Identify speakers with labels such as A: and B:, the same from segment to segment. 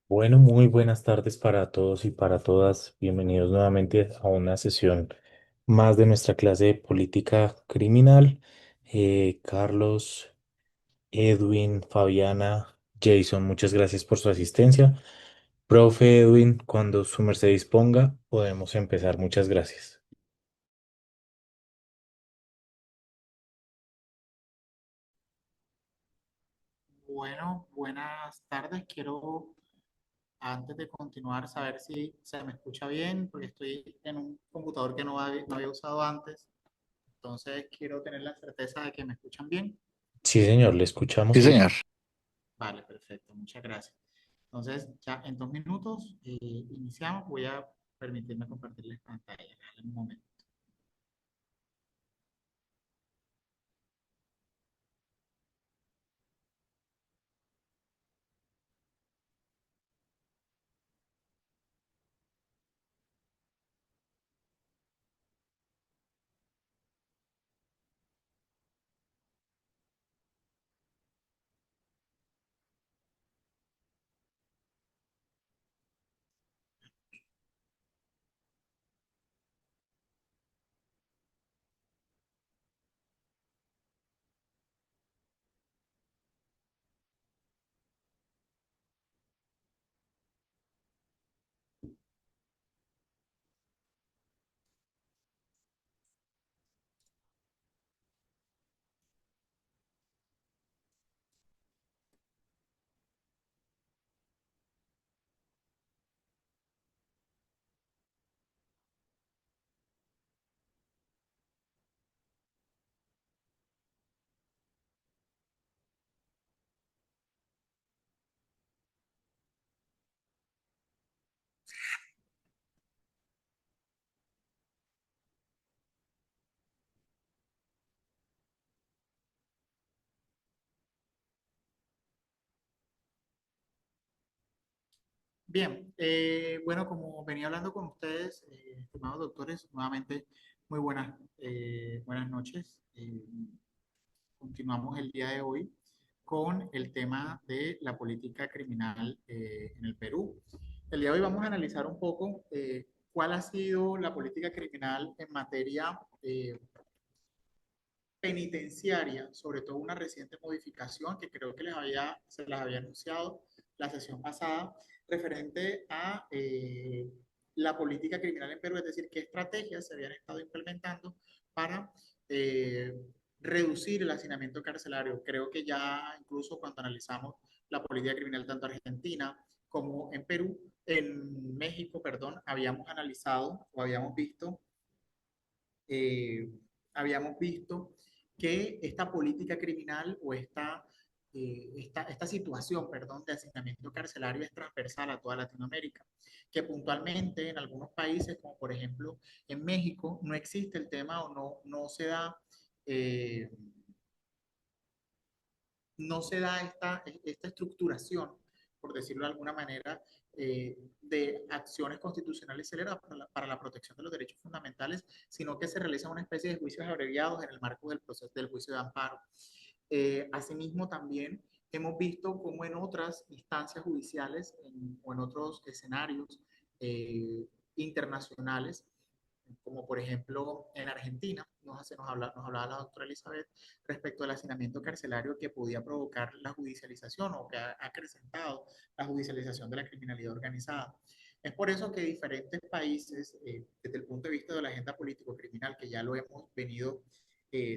A: Bueno, muy buenas tardes para todos y para todas. Bienvenidos nuevamente a una sesión más de nuestra clase de política criminal. Carlos, Edwin, Fabiana, Jason, muchas gracias por su asistencia. Profe Edwin, cuando su merced disponga, podemos empezar. Muchas gracias.
B: Bueno, buenas tardes. Quiero, antes de continuar, saber si se me escucha bien, porque estoy en un computador que no había usado antes. Entonces, quiero tener la certeza de que me escuchan bien.
A: Sí, señor, le
C: Sí,
A: escuchamos.
C: señor.
B: Vale, perfecto. Muchas gracias. Entonces, ya en 2 minutos iniciamos. Voy a permitirme compartirles pantalla. En un momento. Bien, bueno, como venía hablando con ustedes, estimados doctores, nuevamente muy buenas noches. Continuamos el día de hoy con el tema de la política criminal en el Perú. El día de hoy vamos a analizar un poco cuál ha sido la política criminal en materia penitenciaria, sobre todo una reciente modificación que creo que se las había anunciado la sesión pasada, referente a la política criminal en Perú, es decir, qué estrategias se habían estado implementando para eh, reducir el hacinamiento carcelario. Creo que ya incluso cuando analizamos la política criminal tanto argentina como en Perú, en México, perdón, habíamos analizado o eh, habíamos visto que esta política criminal o esta situación, perdón, de hacinamiento carcelario es transversal a toda Latinoamérica, que puntualmente en algunos países, como por ejemplo en México, no existe el tema o no se da eh, no se da esta estructuración, por decirlo de alguna manera, de acciones constitucionales celebradas para la protección de los derechos fundamentales, sino que se realiza una especie de juicios abreviados en el marco del proceso del juicio de amparo. Asimismo, también hemos visto cómo en otras instancias judiciales o en otros escenarios eh, internacionales, como por ejemplo en Argentina, nos hablaba la doctora Elizabeth respecto al hacinamiento carcelario que podía provocar la judicialización o que ha acrecentado la judicialización de la criminalidad organizada. Es por eso que diferentes países, desde el punto de vista de la agenda político-criminal, que ya lo hemos venido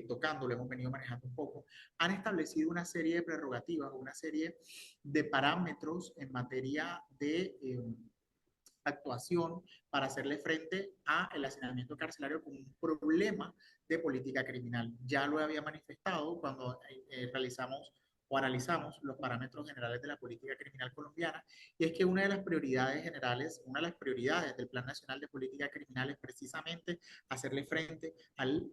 B: tocando, lo hemos venido manejando un poco, han establecido una serie de prerrogativas, una serie de parámetros en materia de actuación para hacerle frente a el hacinamiento carcelario como un problema de política criminal. Ya lo había manifestado cuando realizamos o analizamos los parámetros generales de la política criminal colombiana, y es que una de las prioridades generales, una de las prioridades del Plan Nacional de Política Criminal es precisamente hacerle frente al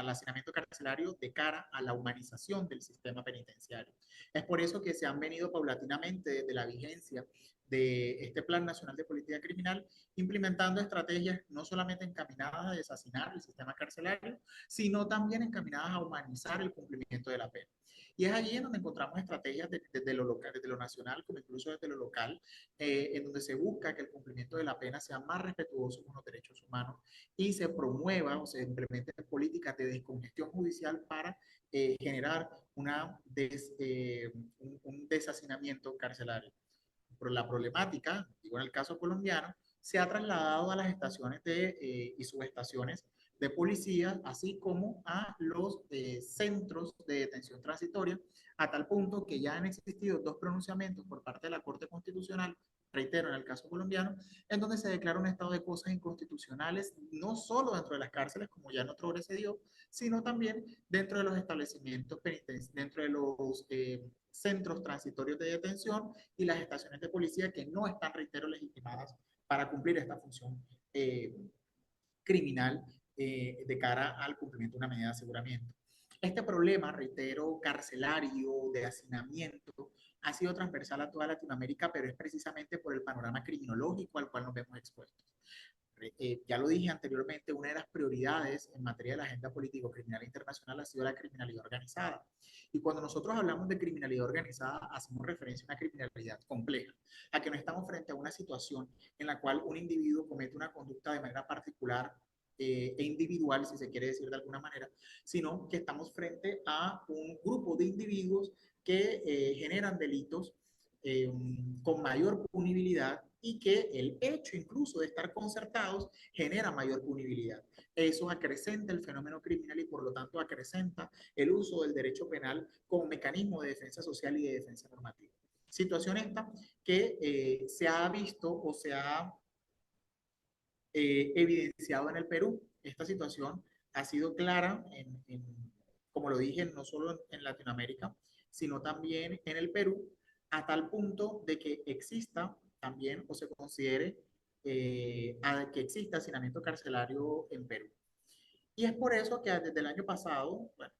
B: hacinamiento carcelario de cara a la humanización del sistema penitenciario. Es por eso que se han venido paulatinamente desde la vigencia de este Plan Nacional de Política Criminal, implementando estrategias no solamente encaminadas a desasinar el sistema carcelario, sino también encaminadas a humanizar el cumplimiento de la pena. Y es allí en donde encontramos estrategias desde lo local, desde lo nacional, como incluso desde lo local, en donde se busca que el cumplimiento de la pena sea más respetuoso con los derechos humanos y se promueva o se implementen políticas de descongestión judicial para generar un deshacinamiento carcelario. Pero la problemática, digo en el caso colombiano, se ha trasladado a las estaciones y subestaciones de policía, así como a los centros de detención transitoria, a tal punto que ya han existido dos pronunciamientos por parte de la Corte Constitucional, reitero, en el caso colombiano, en donde se declara un estado de cosas inconstitucionales, no solo dentro de las cárceles, como ya en otro hora se dio, sino también dentro de los establecimientos penitenciarios, dentro de los centros transitorios de detención y las estaciones de policía que no están, reitero, legitimadas para cumplir esta función eh, criminal de cara al cumplimiento de una medida de aseguramiento. Este problema, reitero, carcelario, de hacinamiento, ha sido transversal a toda Latinoamérica, pero es precisamente por el panorama criminológico al cual nos vemos expuestos. Ya lo dije anteriormente, una de las prioridades en materia de la agenda político-criminal internacional ha sido la criminalidad organizada. Y cuando nosotros hablamos de criminalidad organizada, hacemos referencia a una criminalidad compleja, a que no estamos frente a una situación en la cual un individuo comete una conducta de manera particular e individual, si se quiere decir de alguna manera, sino que estamos frente a un grupo de individuos que generan delitos eh, con mayor punibilidad y que el hecho incluso de estar concertados genera mayor punibilidad. Eso acrecenta el fenómeno criminal y por lo tanto acrecenta el uso del derecho penal como mecanismo de defensa social y de defensa normativa. Situación esta que se ha visto o se ha evidenciado en el Perú. Esta situación ha sido clara, como lo dije, no solo en Latinoamérica, sino también en el Perú, a tal punto de que exista también o se considere que exista hacinamiento carcelario en Perú. Y es por eso que desde el año pasado, bueno,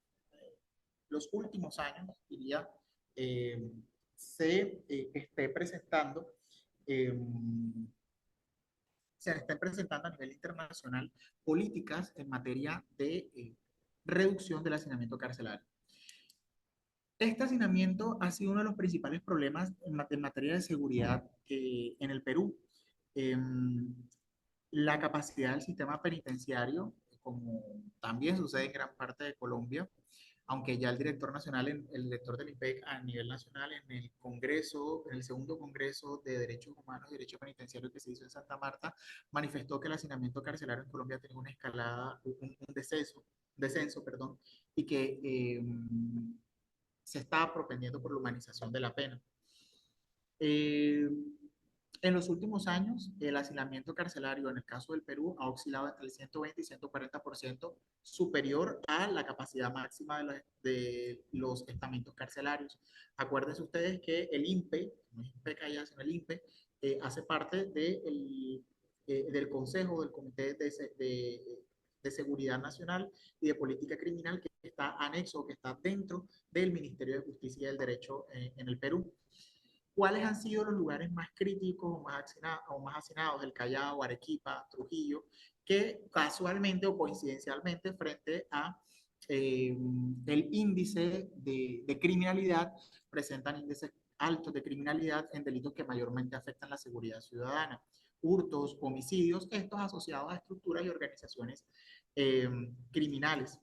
B: los últimos años, diría, eh, esté presentando eh, se estén presentando a nivel internacional políticas en materia de reducción del hacinamiento carcelario. Este hacinamiento ha sido uno de los principales problemas en materia de seguridad en el Perú. Eh, la capacidad del sistema penitenciario, como también sucede en gran parte de Colombia, aunque ya el director nacional, el director del IPEC a nivel nacional en el Congreso, en el segundo Congreso de Derechos Humanos y Derecho Penitenciario que se hizo en Santa Marta, manifestó que el hacinamiento carcelario en Colombia tiene una escalada, descenso, perdón, y que se está propendiendo por la humanización de la pena. Eh, en los últimos años, el hacinamiento carcelario en el caso del Perú ha oscilado entre el 120 y 140% superior a la capacidad máxima de los estamentos carcelarios. Acuérdense ustedes que el INPE, no es INPE sino el INPE, hace parte del Consejo del Comité de Seguridad Nacional y de Política Criminal que está anexo, que está dentro del Ministerio de Justicia y del Derecho en el Perú. ¿Cuáles han sido los lugares más críticos o más hacinados? El Callao, Arequipa, Trujillo, que casualmente o coincidencialmente frente a el índice de criminalidad, presentan índices altos de criminalidad en delitos que mayormente afectan la seguridad ciudadana, hurtos, homicidios, estos asociados a estructuras y organizaciones eh, criminales.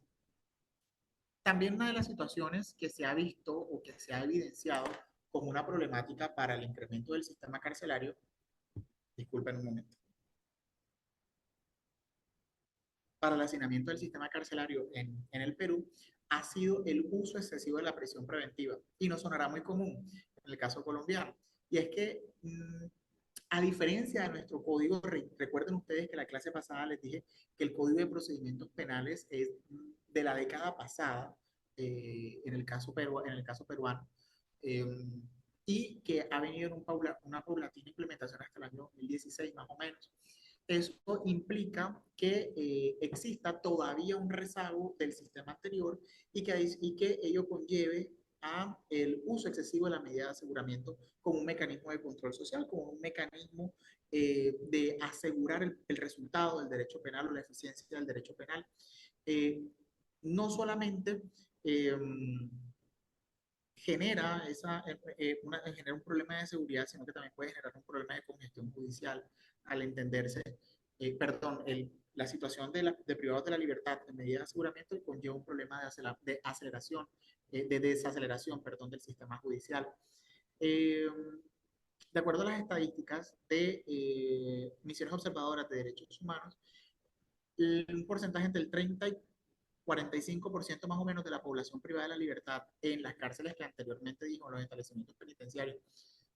B: También una de las situaciones que se ha visto o que se ha evidenciado como una problemática para el incremento del sistema carcelario, disculpen un momento, para el hacinamiento del sistema carcelario en el Perú, ha sido el uso excesivo de la prisión preventiva. Y no sonará muy común en el caso colombiano. Y es que, a diferencia de nuestro código, recuerden ustedes que la clase pasada les dije que el código de procedimientos penales es de la década pasada, en el caso peruano, eh, y que ha venido en una paulatina implementación hasta el año 2016 más o menos. Eso implica que exista todavía un rezago del sistema anterior y que ello conlleve a el uso excesivo de la medida de aseguramiento como un mecanismo de control social, como un mecanismo de asegurar el resultado del derecho penal o la eficiencia del derecho penal. Eh, no solamente eh, genera un problema de seguridad, sino que también puede generar un problema de congestión judicial al entenderse, perdón, la situación de privados de la libertad en medida de aseguramiento conlleva un problema de aceleración, de desaceleración, perdón, del sistema judicial. Eh, de acuerdo a las estadísticas de misiones observadoras de derechos humanos, un porcentaje entre el 30 y 45% más o menos de la población privada de la libertad en las cárceles que anteriormente dijo, en los establecimientos penitenciarios,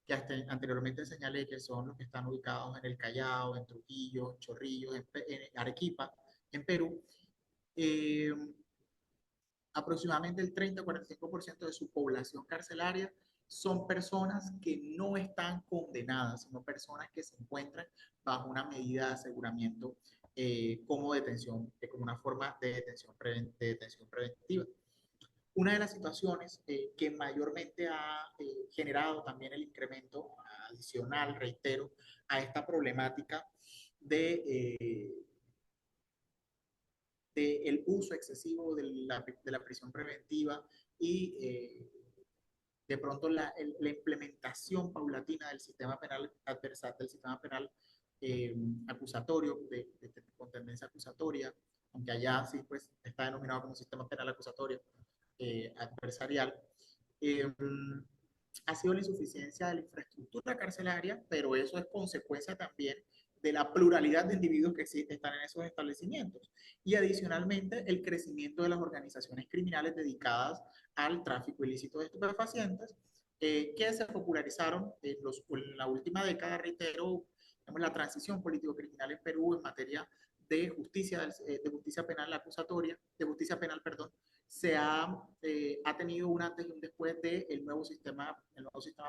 B: que anteriormente señalé que son los que están ubicados en el Callao, en Trujillo, Chorrillos, en Arequipa, en Perú, eh, aproximadamente el 30-45% de su población carcelaria son personas que no están condenadas, sino personas que se encuentran bajo una medida de aseguramiento como detención, como una forma de detención preventiva. Una de las situaciones que mayormente ha generado también el incremento adicional, reitero, a esta problemática de el uso excesivo de la prisión preventiva y de pronto la implementación paulatina del sistema penal adversarial, del sistema penal acusatorio, con tendencia acusatoria, aunque allá sí pues está denominado como sistema penal acusatorio adversarial, eh, ha sido la insuficiencia de la infraestructura carcelaria, pero eso es consecuencia también de la pluralidad de individuos que están en esos establecimientos. Y adicionalmente, el crecimiento de las organizaciones criminales dedicadas al tráfico ilícito de estupefacientes, que se popularizaron en la última década, reitero, la transición político-criminal en Perú en materia de justicia penal acusatoria, de justicia penal, perdón, ha tenido un antes y un después del nuevo sistema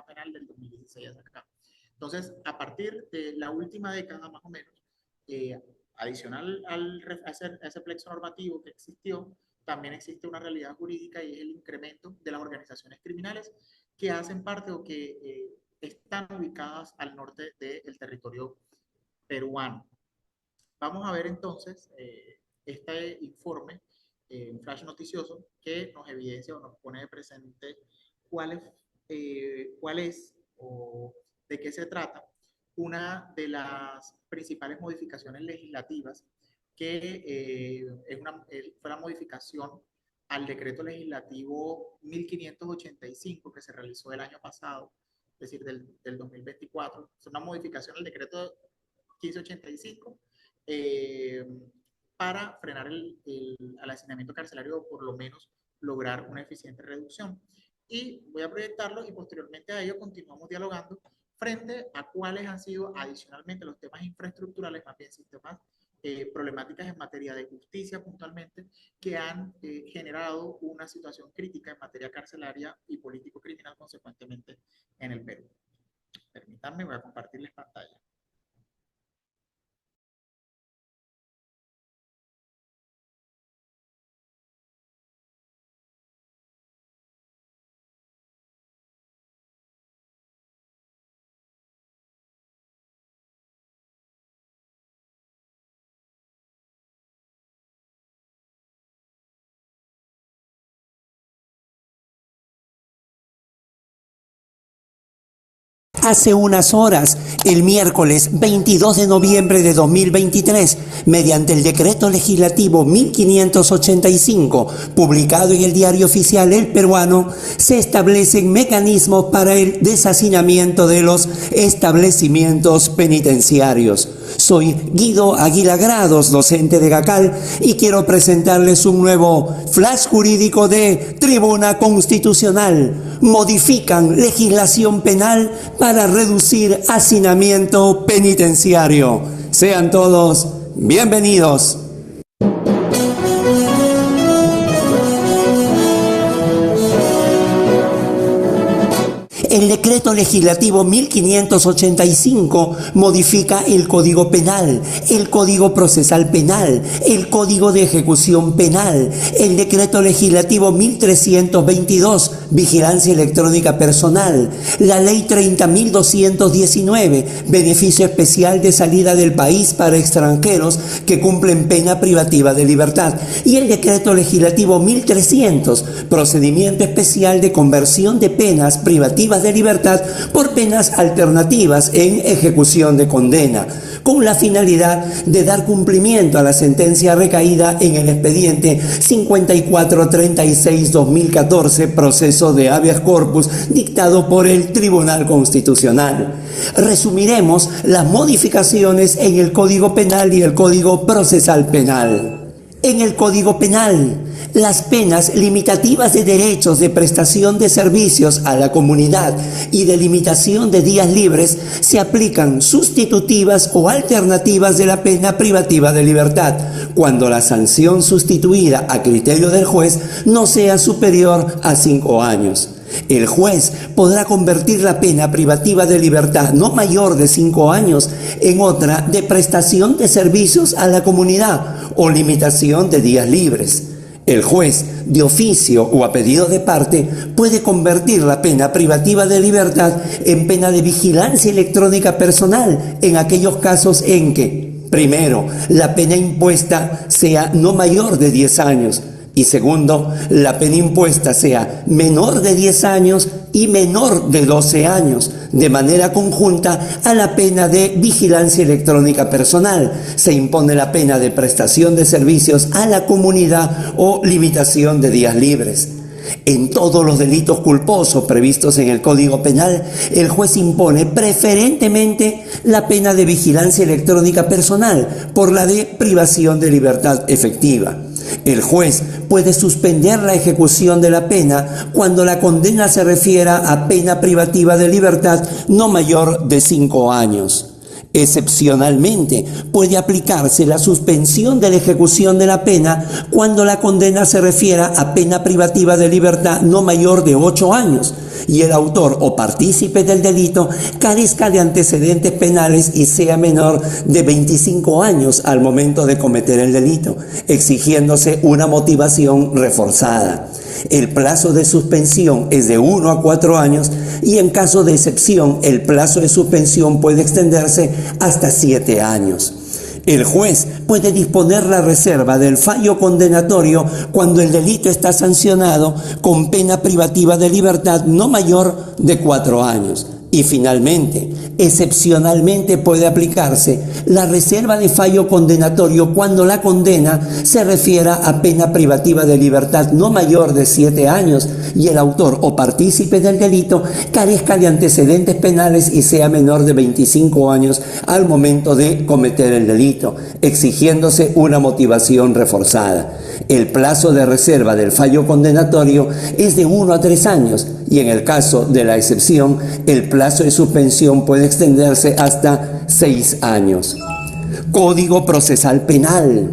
B: penal del 2016 hasta acá. Entonces, a partir de la última década más o menos, adicional a ese plexo normativo que existió, también existe una realidad jurídica y es el incremento de las organizaciones criminales que hacen parte o que están ubicadas al norte del territorio peruano. Vamos a ver entonces este informe, un flash noticioso, que nos evidencia o nos pone de presente cuál es o de qué se trata una de las principales modificaciones legislativas que fue la modificación al decreto legislativo 1585 que se realizó el año pasado, es decir, del 2024. Es una modificación al decreto 1585 para frenar el hacinamiento carcelario o por lo menos lograr una eficiente reducción. Y voy a proyectarlo y posteriormente a ello continuamos dialogando frente a cuáles han sido adicionalmente los temas infraestructurales, más bien sistemas, problemáticas en materia de justicia puntualmente, que han generado una situación crítica en materia carcelaria y político-criminal consecuentemente en el Perú. Permítanme, voy a compartirles pantalla.
C: Hace unas horas, el miércoles 22 de noviembre de 2023, mediante el decreto legislativo 1585, publicado en el Diario Oficial El Peruano, se establecen mecanismos para el deshacinamiento de los establecimientos penitenciarios. Soy Guido Aguila Grados, docente de GACAL, y quiero presentarles un nuevo flash jurídico de Tribuna Constitucional. Modifican legislación penal para reducir hacinamiento penitenciario. Sean todos bienvenidos. El decreto legislativo 1585 modifica el Código Penal, el Código Procesal Penal, el Código de Ejecución Penal, el decreto legislativo 1322, Vigilancia Electrónica Personal, la ley 30.219, Beneficio Especial de Salida del País para extranjeros que cumplen pena privativa de libertad, y el decreto legislativo 1300, Procedimiento Especial de Conversión de penas privativas de libertad por penas alternativas en ejecución de condena, con la finalidad de dar cumplimiento a la sentencia recaída en el expediente 5436-2014, proceso de habeas corpus dictado por el Tribunal Constitucional. Resumiremos las modificaciones en el Código Penal y el Código Procesal Penal. En el Código Penal, las penas limitativas de derechos de prestación de servicios a la comunidad y de limitación de días libres se aplican sustitutivas o alternativas de la pena privativa de libertad, cuando la sanción sustituida a criterio del juez no sea superior a 5 años. El juez podrá convertir la pena privativa de libertad no mayor de 5 años en otra de prestación de servicios a la comunidad o limitación de días libres. El juez, de oficio o a pedido de parte, puede convertir la pena privativa de libertad en pena de vigilancia electrónica personal en aquellos casos en que, primero, la pena impuesta sea no mayor de 10 años, y segundo, la pena impuesta sea menor de 10 años y menor de 12 años, de manera conjunta a la pena de vigilancia electrónica personal. Se impone la pena de prestación de servicios a la comunidad o limitación de días libres. En todos los delitos culposos previstos en el Código Penal, el juez impone preferentemente la pena de vigilancia electrónica personal por la de privación de libertad efectiva. El juez puede suspender la ejecución de la pena cuando la condena se refiera a pena privativa de libertad no mayor de 5 años. Excepcionalmente, puede aplicarse la suspensión de la ejecución de la pena cuando la condena se refiera a pena privativa de libertad no mayor de 8 años y el autor o partícipe del delito carezca de antecedentes penales y sea menor de 25 años al momento de cometer el delito, exigiéndose una motivación reforzada. El plazo de suspensión es de 1 a 4 años y en caso de excepción el plazo de suspensión puede extenderse hasta 7 años. El juez puede disponer la reserva del fallo condenatorio cuando el delito está sancionado con pena privativa de libertad no mayor de 4 años. Y finalmente, excepcionalmente puede aplicarse la reserva de fallo condenatorio cuando la condena se refiera a pena privativa de libertad no mayor de 7 años y el autor o partícipe del delito carezca de antecedentes penales y sea menor de 25 años al momento de cometer el delito, exigiéndose una motivación reforzada. El plazo de reserva del fallo condenatorio es de 1 a 3 años y en el caso de la excepción, el plazo de suspensión puede extenderse hasta 6 años. Código Procesal Penal.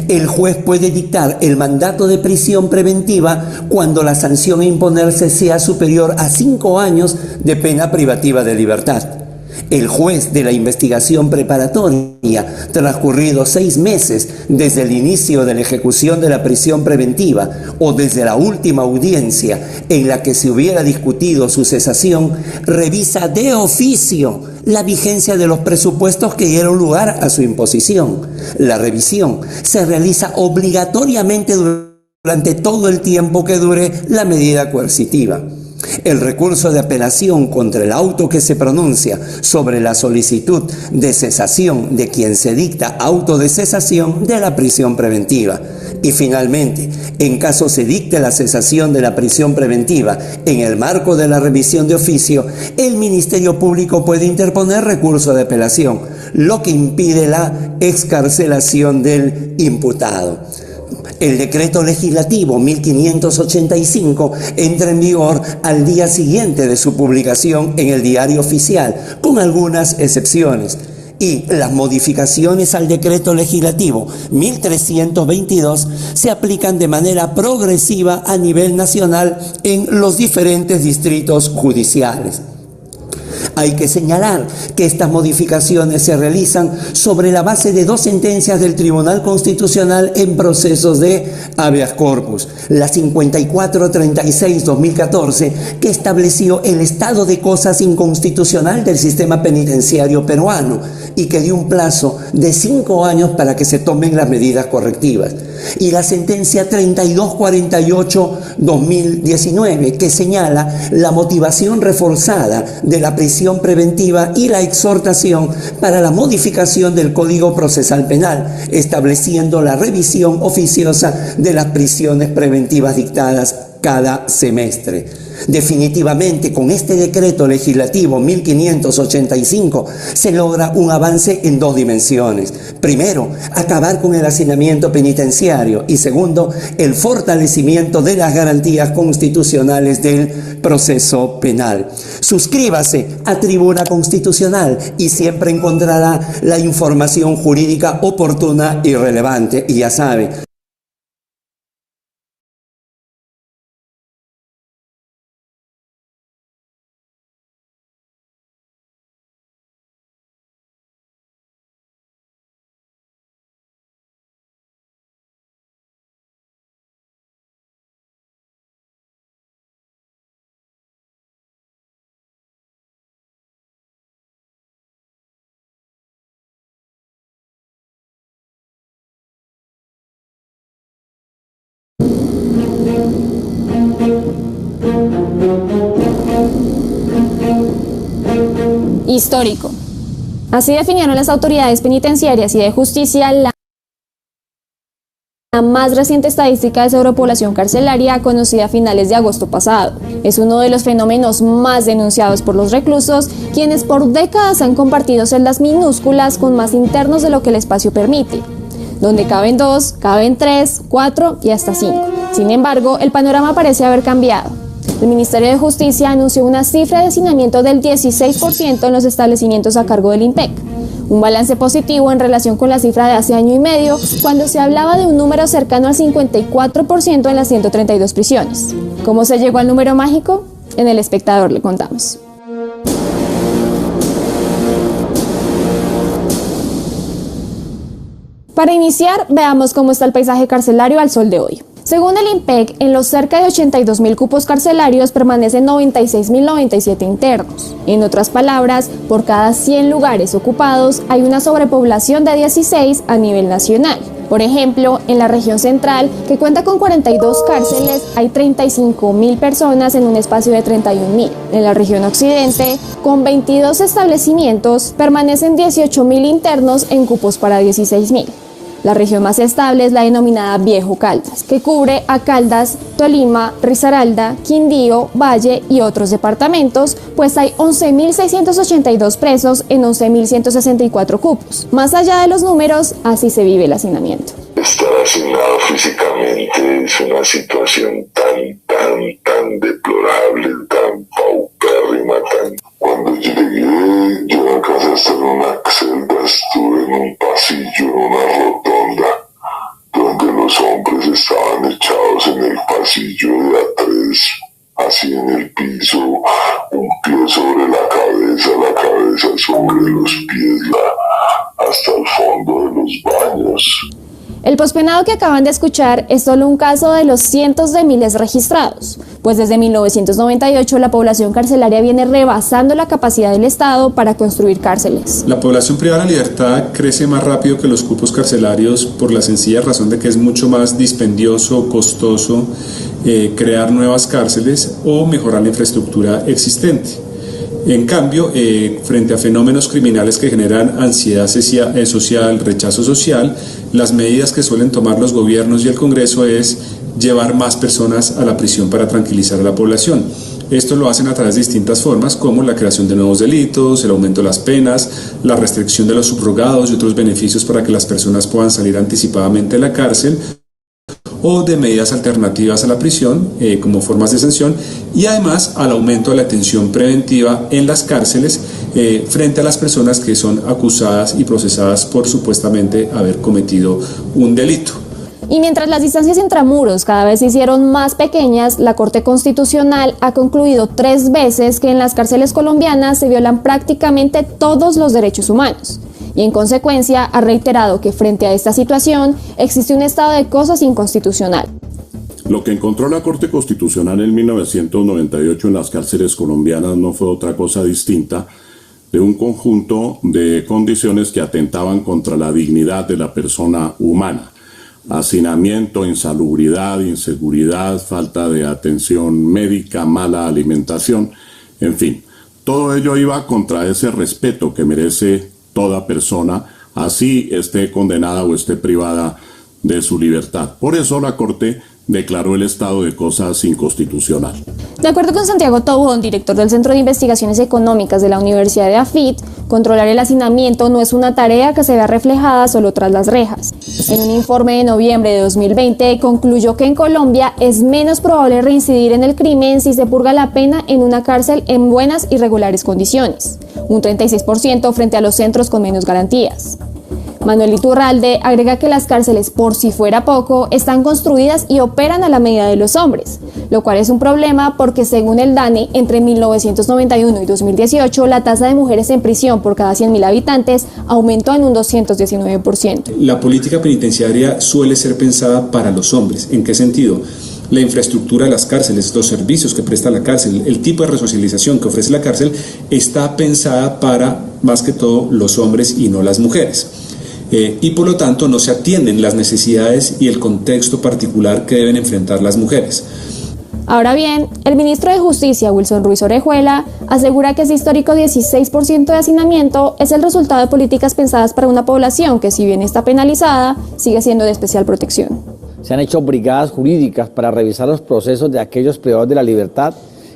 C: El juez puede dictar el mandato de prisión preventiva cuando la sanción a imponerse sea superior a 5 años de pena privativa de libertad. El juez de la investigación preparatoria, transcurridos 6 meses desde el inicio de la ejecución de la prisión preventiva o desde la última audiencia en la que se hubiera discutido su cesación, revisa de oficio la vigencia de los presupuestos que dieron lugar a su imposición. La revisión se realiza obligatoriamente durante todo el tiempo que dure la medida coercitiva. El recurso de apelación contra el auto que se pronuncia sobre la solicitud de cesación de quien se dicta auto de cesación de la prisión preventiva. Y finalmente, en caso se dicte la cesación de la prisión preventiva en el marco de la revisión de oficio, el Ministerio Público puede interponer recurso de apelación, lo que impide la excarcelación del imputado. El decreto legislativo 1585 entra en vigor al día siguiente de su publicación en el Diario Oficial, con algunas excepciones. y las modificaciones al decreto legislativo 1322 se aplican de manera progresiva a nivel nacional en los diferentes distritos judiciales. Hay que señalar que estas modificaciones se realizan sobre la base de 2 sentencias del Tribunal Constitucional en procesos de habeas corpus. La 5436-2014, que estableció el estado de cosas inconstitucional del sistema penitenciario peruano y que dio un plazo de 5 años para que se tomen las medidas correctivas. Y la sentencia 3248-2019, que señala la motivación reforzada de la prisión preventiva y la exhortación para la modificación del Código Procesal Penal, estableciendo la revisión oficiosa de las prisiones preventivas dictadas cada semestre. Definitivamente, con este decreto legislativo 1585 se logra un avance en 2 dimensiones. Primero, acabar con el hacinamiento penitenciario y segundo, el fortalecimiento de las garantías constitucionales del proceso penal. Suscríbase a Tribuna Constitucional y siempre encontrará la información jurídica oportuna y relevante. Y ya sabe,
D: Histórico. Así definieron las autoridades penitenciarias y de justicia la más reciente estadística de sobrepoblación carcelaria conocida a finales de agosto pasado. Es uno de los fenómenos más denunciados por los reclusos, quienes por décadas han compartido celdas minúsculas con más internos de lo que el espacio permite, donde caben 2, caben 3, 4 y hasta 5. Sin embargo, el panorama parece haber cambiado. El Ministerio de Justicia anunció una cifra de hacinamiento del 16% en los establecimientos a cargo del INPEC, un balance positivo en relación con la cifra de hace año y medio, cuando se hablaba de un número cercano al 54% en las 132 prisiones. ¿Cómo se llegó al número mágico? En El Espectador le contamos. Para iniciar, veamos cómo está el paisaje carcelario al sol de hoy. Según el INPEC, en los cerca de 82.000 cupos carcelarios permanecen 96.097 internos. En otras palabras, por cada 100 lugares ocupados hay una sobrepoblación de 16 a nivel nacional. Por ejemplo, en la región central, que cuenta con 42 cárceles, hay 35.000 personas en un espacio de 31.000. En la región occidente, con 22 establecimientos, permanecen 18.000 internos en cupos para 16.000. La región más estable es la denominada Viejo Caldas, que cubre a Caldas, Tolima, Risaralda, Quindío, Valle y otros departamentos, pues hay 11.682 presos en 11.164 cupos. Más allá de los números, así se vive el hacinamiento.
E: Estar hacinado físicamente es una situación tan deplorable, tan paupérrima, Cuando llegué, yo no alcancé a estar en una celda, estuve en un pasillo, en una rotonda, donde los hombres estaban echados en el pasillo de A3, así en el piso, un pie sobre la cabeza sobre los pies, hasta el fondo de los baños.
D: El pospenado que acaban de escuchar es solo un caso de los cientos de miles registrados, pues desde 1998 la población carcelaria viene rebasando la capacidad del Estado para construir cárceles.
F: La población privada de la libertad crece más rápido que los cupos carcelarios por la sencilla razón de que es mucho más dispendioso, costoso crear nuevas cárceles o mejorar la infraestructura existente. En cambio, frente a fenómenos criminales que generan ansiedad social, rechazo social, las medidas que suelen tomar los gobiernos y el Congreso es llevar más personas a la prisión para tranquilizar a la población. Esto lo hacen a través de distintas formas, como la creación de nuevos delitos, el aumento de las penas, la restricción de los subrogados y otros beneficios para que las personas puedan salir anticipadamente de la cárcel, o de medidas alternativas a la prisión como formas de sanción, y además al aumento de la atención preventiva en las cárceles, frente a las personas que son acusadas y procesadas por supuestamente haber cometido un delito.
D: Y mientras las distancias intramuros cada vez se hicieron más pequeñas, la Corte Constitucional ha concluido 3 veces que en las cárceles colombianas se violan prácticamente todos los derechos humanos. Y en consecuencia ha reiterado que frente a esta situación existe un estado de cosas inconstitucional.
E: Lo que encontró la Corte Constitucional en 1998 en las cárceles colombianas no fue otra cosa distinta de un conjunto de condiciones que atentaban contra la dignidad de la persona humana. Hacinamiento, insalubridad, inseguridad, falta de atención médica, mala alimentación, en fin, todo ello iba contra ese respeto que merece toda persona, así esté condenada o esté privada de su libertad. Por eso la Corte declaró el estado de cosas inconstitucional.
D: De acuerdo con Santiago Tobón, director del Centro de Investigaciones Económicas de la Universidad de AFIT, controlar el hacinamiento no es una tarea que se vea reflejada solo tras las rejas. En un informe de noviembre de 2020 concluyó que en Colombia es menos probable reincidir en el crimen si se purga la pena en una cárcel en buenas y regulares condiciones, un 36% frente a los centros con menos garantías. Manuel Iturralde agrega que las cárceles, por si fuera poco, están construidas y operan a la medida de los hombres, lo cual es un problema porque según el DANE, entre 1991 y 2018, la tasa de mujeres en prisión por cada 100.000 habitantes aumentó en un 219%.
F: La política penitenciaria suele ser pensada para los hombres. ¿En qué sentido? La infraestructura de las cárceles, los servicios que presta la cárcel, el tipo de resocialización que ofrece la cárcel está pensada para, más que todo, los hombres y no las mujeres. Y por lo tanto no se atienden las necesidades y el contexto particular que deben enfrentar las mujeres.
D: Ahora bien, el ministro de Justicia, Wilson Ruiz Orejuela, asegura que ese histórico 16% de hacinamiento es el resultado de políticas pensadas para una población que, si bien está penalizada, sigue siendo de especial protección.
G: Se han hecho brigadas jurídicas para revisar los procesos de aquellos privados de la libertad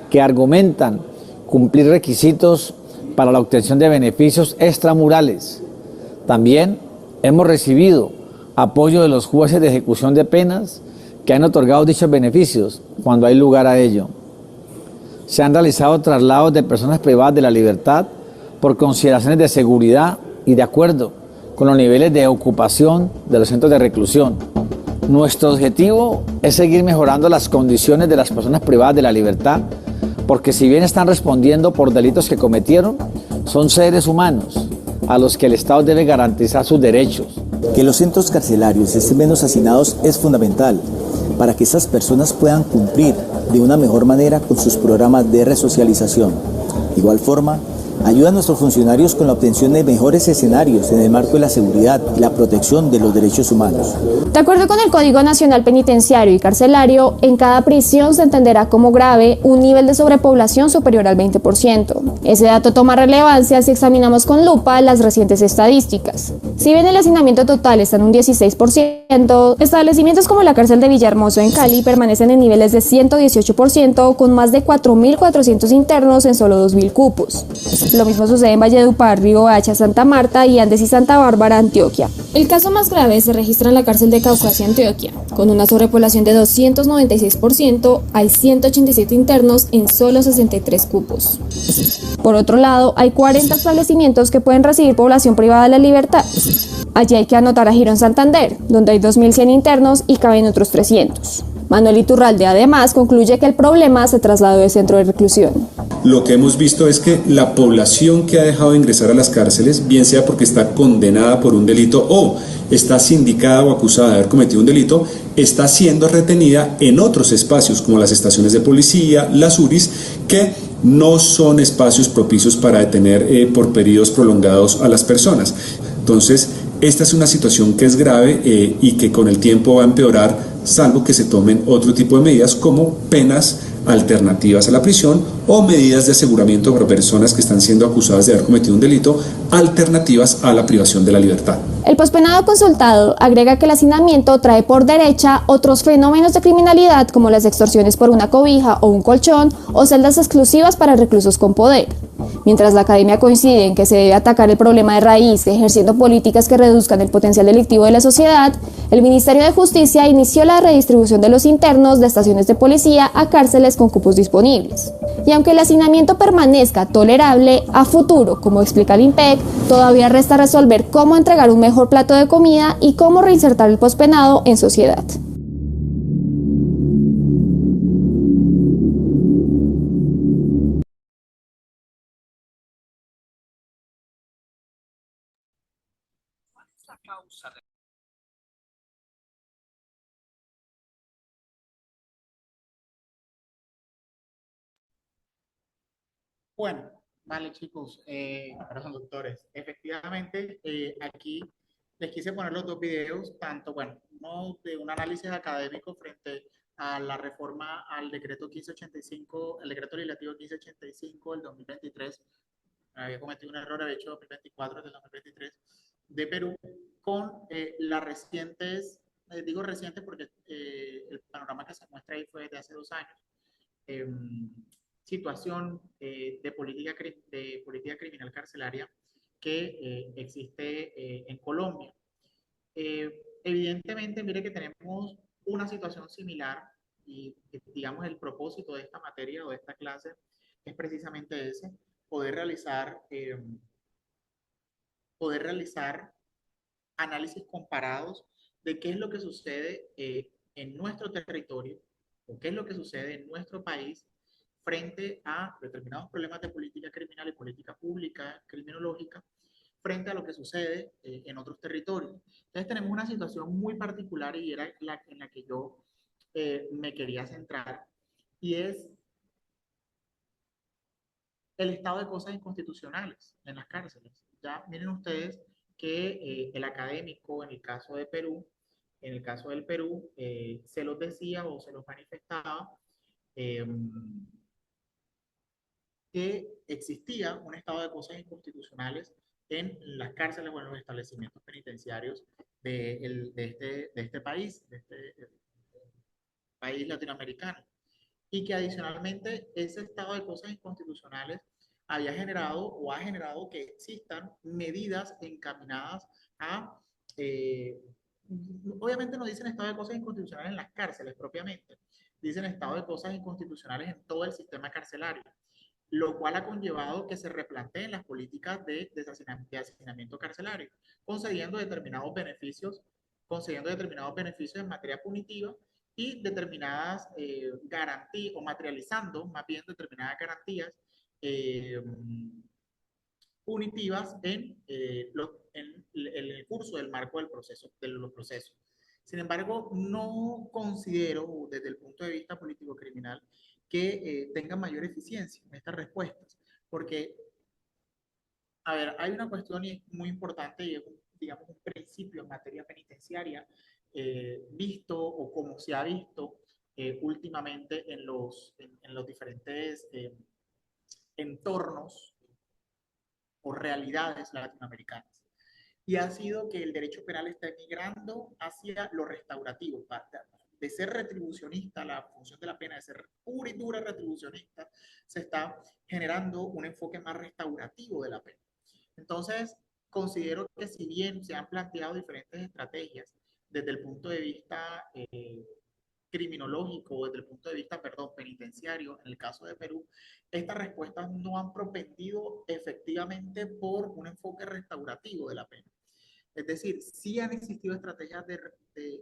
G: que argumentan cumplir requisitos para la obtención de beneficios extramurales. También hemos recibido apoyo de los jueces de ejecución de penas que han otorgado dichos beneficios cuando hay lugar a ello. Se han realizado traslados de personas privadas de la libertad por consideraciones de seguridad y de acuerdo con los niveles de ocupación de los centros de reclusión. Nuestro objetivo es seguir mejorando las condiciones de las personas privadas de la libertad, porque si bien están respondiendo por delitos que cometieron, son seres humanos a los que el Estado debe garantizar sus derechos.
H: Que los centros carcelarios estén menos hacinados es fundamental para que estas personas puedan cumplir de una mejor manera con sus programas de resocialización. De igual forma, ayuda a nuestros funcionarios con la obtención de mejores escenarios en el marco de la seguridad y la protección de los derechos humanos.
D: De acuerdo con el Código Nacional Penitenciario y Carcelario, en cada prisión se entenderá como grave un nivel de sobrepoblación superior al 20%. Ese dato toma relevancia si examinamos con lupa las recientes estadísticas. Si bien el hacinamiento total está en un 16%, establecimientos como la cárcel de Villahermoso en Cali permanecen en niveles de 118%, con más de 4.400 internos en solo 2.000 cupos. Lo mismo sucede en Valledupar, Riohacha, Santa Marta y Andes y Santa Bárbara, Antioquia. El caso más grave se registra en la cárcel de Caucasia, Antioquia. Con una sobrepoblación de 296%, hay 187 internos en solo 63 cupos. Por otro lado, hay 40 establecimientos que pueden recibir población privada de la libertad. Allí hay que anotar a Girón Santander, donde hay 2.100 internos y caben otros 300. Manuel Iturralde además concluye que el problema se trasladó del centro de reclusión.
F: Lo que hemos visto es que la población que ha dejado de ingresar a las cárceles, bien sea porque está condenada por un delito o está sindicada o acusada de haber cometido un delito, está siendo retenida en otros espacios como las estaciones de policía, las URIs, que no son espacios propicios para detener por periodos prolongados a las personas. Entonces, esta es una situación que es grave y que con el tiempo va a empeorar, salvo que se tomen otro tipo de medidas como penas alternativas a la prisión o medidas de aseguramiento para personas que están siendo acusadas de haber cometido un delito, alternativas a la privación de la libertad.
D: El pospenado consultado agrega que el hacinamiento trae por derecha otros fenómenos de criminalidad como las extorsiones por una cobija o un colchón o celdas exclusivas para reclusos con poder. Mientras la academia coincide en que se debe atacar el problema de raíz ejerciendo políticas que reduzcan el potencial delictivo de la sociedad, el Ministerio de Justicia inició la redistribución de los internos de estaciones de policía a cárceles con cupos disponibles. Y aunque el hacinamiento permanezca tolerable, a futuro, como explica el IMPEC, todavía resta resolver cómo entregar un mejor plato de comida y cómo reinsertar el pospenado en sociedad.
B: Bueno, vale chicos, perdón doctores, efectivamente aquí les quise poner los dos videos, tanto, bueno, uno de un análisis académico frente a la reforma al decreto 1585, el decreto legislativo 1585 del 2023, había cometido un error, había hecho 2024 del 2023, de Perú, con las recientes, digo recientes porque el panorama que se muestra ahí fue de hace 2 años. Eh, situación de política criminal carcelaria que existe en Colombia. Evidentemente, mire que tenemos una situación similar y digamos el propósito de esta materia o de esta clase es precisamente ese, poder realizar, poder realizar análisis comparados de qué es lo que sucede en nuestro territorio o qué es lo que sucede en nuestro país frente a determinados problemas de política criminal y política pública criminológica frente a lo que sucede en otros territorios. Entonces tenemos una situación muy particular y era en la que yo me quería centrar y es el estado de cosas inconstitucionales en las cárceles. Ya miren ustedes que el académico, en el caso de Perú, en el caso del Perú, se los decía o se los manifestaba eh, que existía un estado de cosas inconstitucionales en las cárceles o en los establecimientos penitenciarios de este país, de este país latinoamericano y que adicionalmente ese estado de cosas inconstitucionales había generado o ha generado que existan medidas encaminadas a, eh, obviamente no dicen estado de cosas inconstitucionales en las cárceles propiamente, dicen estado de cosas inconstitucionales en todo el sistema carcelario, lo cual ha conllevado que se replanteen las políticas de hacinamiento carcelario, concediendo determinados beneficios en materia punitiva y determinadas garantías, o materializando más bien determinadas garantías eh, punitivas en el curso del marco del proceso, de los procesos. Sin embargo, no considero desde el punto de vista político-criminal que tengan mayor eficiencia en estas respuestas, porque, a ver, hay una cuestión muy importante y es, digamos, un principio en materia penitenciaria visto o como se ha visto últimamente en los diferentes entornos o realidades latinoamericanas. Y ha sido que el derecho penal está migrando hacia lo restaurativo, de ser retribucionista, la función de la pena de ser pura y dura retribucionista, se está generando un enfoque más restaurativo de la pena. Entonces, considero que si bien se han planteado diferentes estrategias desde el punto de vista criminológico, desde el punto de vista, perdón, penitenciario, en el caso de Perú, estas respuestas no han propendido efectivamente por un enfoque restaurativo de la pena. Es decir, sí han existido estrategias de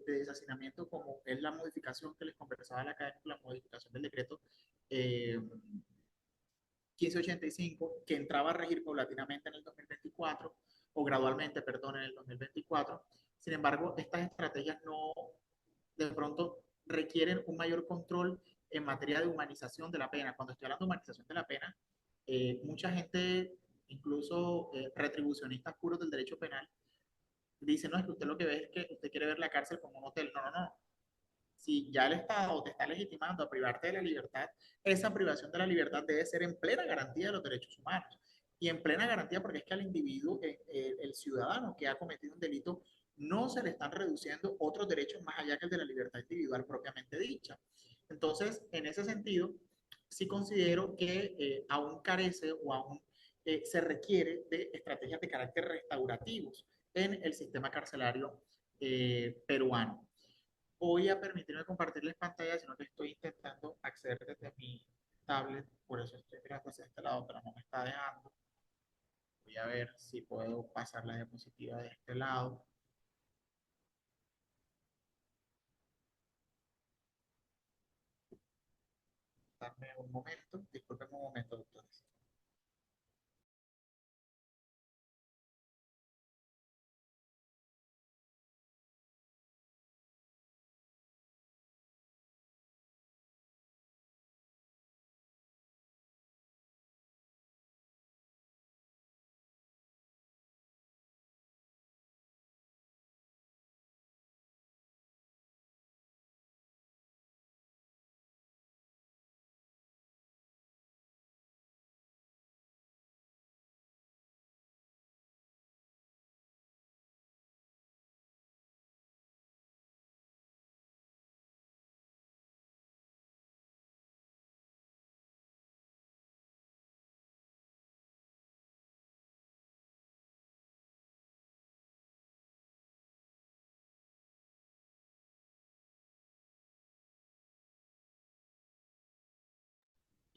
B: deshacinamiento, como es la modificación que les conversaba la académica, la modificación del decreto 1585, que entraba a regir paulatinamente en el 2024, o gradualmente, perdón, en el 2024. Sin embargo, estas estrategias no, de pronto, requieren un mayor control en materia de humanización de la pena. Cuando estoy hablando de humanización de la pena, mucha gente, incluso retribucionistas puros del derecho penal, dice, no, es que usted lo que ve es que usted quiere ver la cárcel como un hotel. No, no, no. Si ya el Estado te está legitimando a privarte de la libertad, esa privación de la libertad debe ser en plena garantía de los derechos humanos. Y en plena garantía porque es que al individuo, el ciudadano que ha cometido un delito, no se le están reduciendo otros derechos más allá que el de la libertad individual propiamente dicha. Entonces, en ese sentido, sí considero que aún carece o aún se requiere de estrategias de carácter restaurativos en el sistema carcelario peruano. Voy a permitirme compartirles pantalla, sino que estoy intentando acceder desde mi tablet por por eso estoy mirando hacia este lado, pero no me está dejando. Voy a ver si puedo pasar la diapositiva de este lado. Dame un momento, disculpen un momento, doctores.